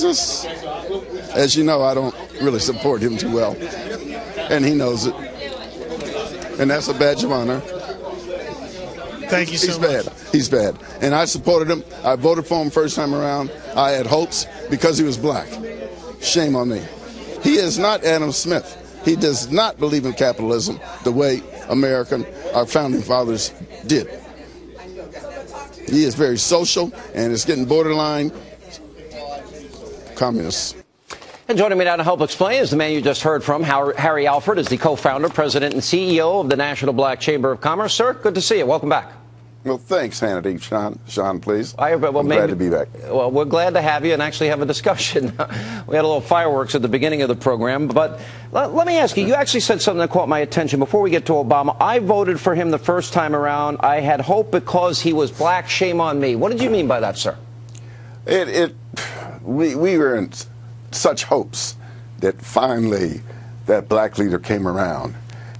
just, as you know, I don't really support him too well, and he knows it, and that's a badge of honor. Thank you so much. He's bad. And I supported him. I voted for him first time around. I had hopes because he was black. Shame on me. He is not Adam Smith. He does not believe in capitalism the way our founding fathers did. He is very social, and it's getting borderline communist. And joining me now to help explain is the man you just heard from, Harry Alford, is the co-founder, president, and CEO of the National Black Chamber of Commerce. Sir, good to see you. Welcome back. Well, thanks, Hannity. Sean, please. I'm glad to be back. Well, we're glad to have you and actually have a discussion. We had a little fireworks at the beginning of the program. But let me ask you, you actually said something that caught my attention before we get to Obama. I voted for him the first time around. I had hope because he was black. Shame on me. What did you mean by that, sir? We were in such hopes that finally that black leader came around,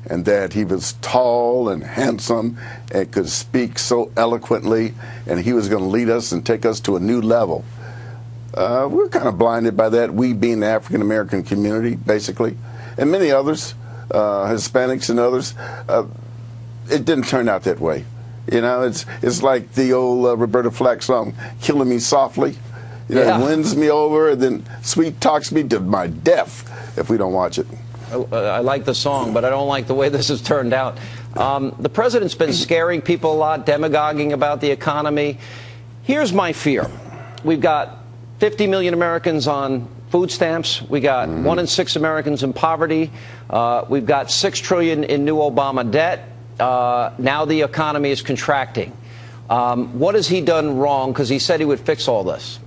and that he was tall and handsome and could speak so eloquently, and he was going to lead us and take us to a new level. We're kind of blinded by that, we being the African American community, basically, and many others, Hispanics and others. It didn't turn out that way. You know, it's like the old Roberta Flack song, "Killing Me Softly." You know, Yeah. It wins me over, and then sweet talks me to my death if we don't watch it. I like the song, but I don't like the way this has turned out. The president's been scaring people a lot, demagoguing about the economy. Here's my fear. We've got 50 million Americans on food stamps. We got 1 in 6 Americans in poverty. We've got $6 trillion in new Obama debt. Now the economy is contracting. What has he done wrong? Because he said he would fix all this.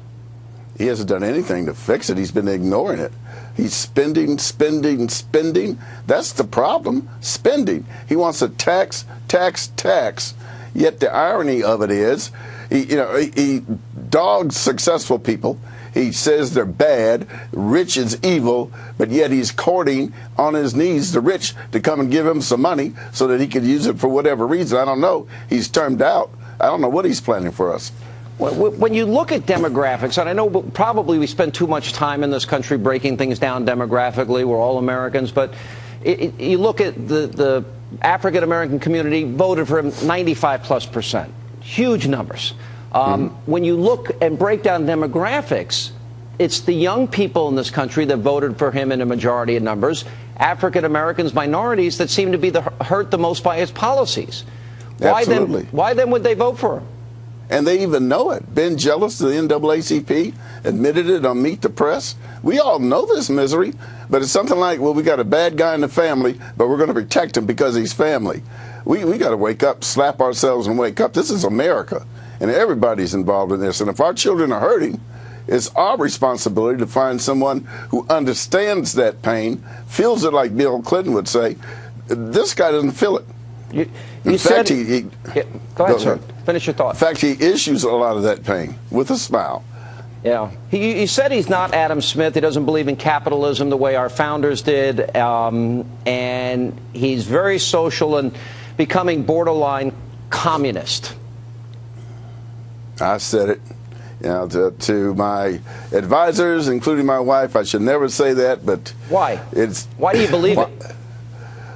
He hasn't done anything to fix it. He's been ignoring it. He's spending, spending, spending. That's the problem, spending. He wants to tax, tax, tax. Yet the irony of it is, he dogs successful people. He says they're bad, rich is evil, but yet he's courting on his knees the rich to come and give him some money so that he could use it for whatever reason. I don't know. He's turned out. I don't know what he's planning for us. When you look at demographics, and I know probably we spend too much time in this country breaking things down demographically, we're all Americans, but you look at the African American community voted for him 95+%. Huge numbers. When you look and break down demographics, it's the young people in this country that voted for him in a majority of numbers. African Americans, minorities that seem to be hurt the most by his policies. Absolutely. Why then would they vote for him? And they even know it. Ben Jealous, the NAACP, admitted it on Meet the Press. We all know this misery, but it's something like, well, we got a bad guy in the family, but we're going to protect him because he's family. We got to wake up, slap ourselves and wake up. This is America, and everybody's involved in this. And if our children are hurting, it's our responsibility to find someone who understands that pain, feels it like Bill Clinton would say. This guy doesn't feel it. Go ahead, sir. Finish your thought. In fact, he issues a lot of that pain with a smile. Yeah. He said he's not Adam Smith. He doesn't believe in capitalism the way our founders did. And he's very social and becoming borderline communist. I said it. To my advisors, including my wife, I should never say that, but why? Why do you believe it?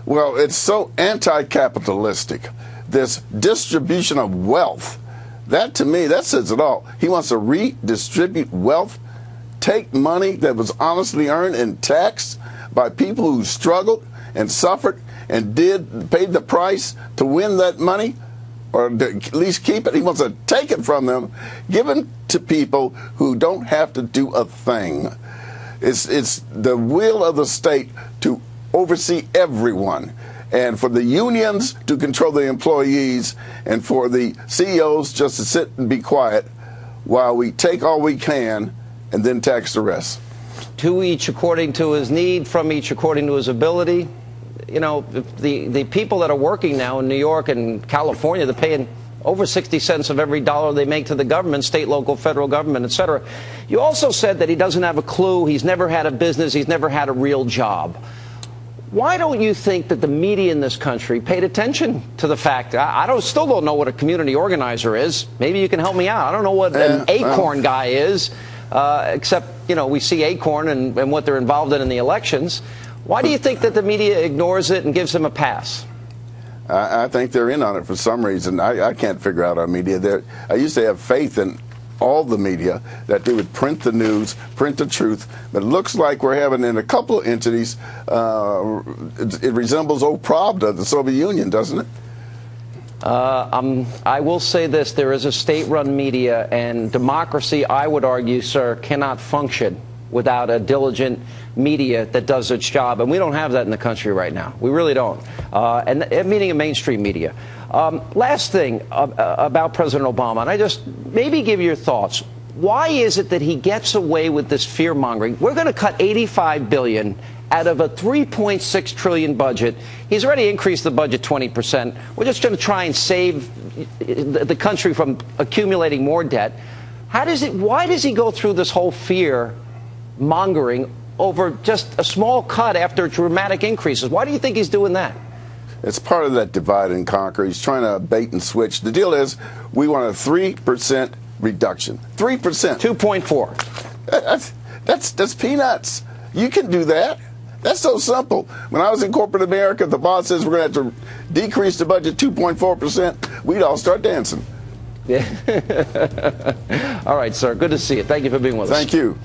Well, it's so anti-capitalistic. This distribution of wealth, that to me, that says it all. He wants to redistribute wealth, take money that was honestly earned and taxed by people who struggled and suffered and paid the price to win that money, or to at least keep it. He wants to take it from them, give it to people who don't have to do a thing. It's the will of the state to oversee everyone, and for the unions to control the employees, and for the CEOs just to sit and be quiet while we take all we can and then tax the rest. To each according to his need, from each according to his ability. You know, the people that are working now in New York and California, they're paying over 60 cents of every dollar they make to the government, state, local, federal government, etc. You also said that he doesn't have a clue, he's never had a business, he's never had a real job. Why don't you think that the media in this country paid attention to the fact? I still don't know what a community organizer is. Maybe you can help me out. I don't know what an acorn guy is, except we see Acorn and what they're involved in the elections. Why do you think that the media ignores it and gives him a pass? I think they're in on it for some reason. I can't figure out our media. I used to have faith in all the media that they would print the news, print the truth. But it looks like we're having in a couple of entities, it resembles old Pravda, the Soviet Union, doesn't it? I will say this. There is a state-run media, and democracy, I would argue, sir, cannot function without a diligent media that does its job. And we don't have that in the country right now. We really don't. And meaning a mainstream media. Last thing about President Obama, and I just maybe give you your thoughts. Why is it that he gets away with this fear-mongering? We're going to cut $85 billion out of a $3.6 trillion budget. He's already increased the budget 20%. We're just going to try and save the country from accumulating more debt. Why does he go through this whole fear-mongering over just a small cut after dramatic increases? Why do you think he's doing that? It's part of that divide and conquer. He's trying to bait and switch. The deal is we want a 3% reduction. 3%. 2.4. That's peanuts. You can do that. That's so simple. When I was in corporate America, the boss says we're going to have to decrease the budget 2.4%. We'd all start dancing. Yeah. All right, sir. Good to see you. Thank you for being with us. Thank you.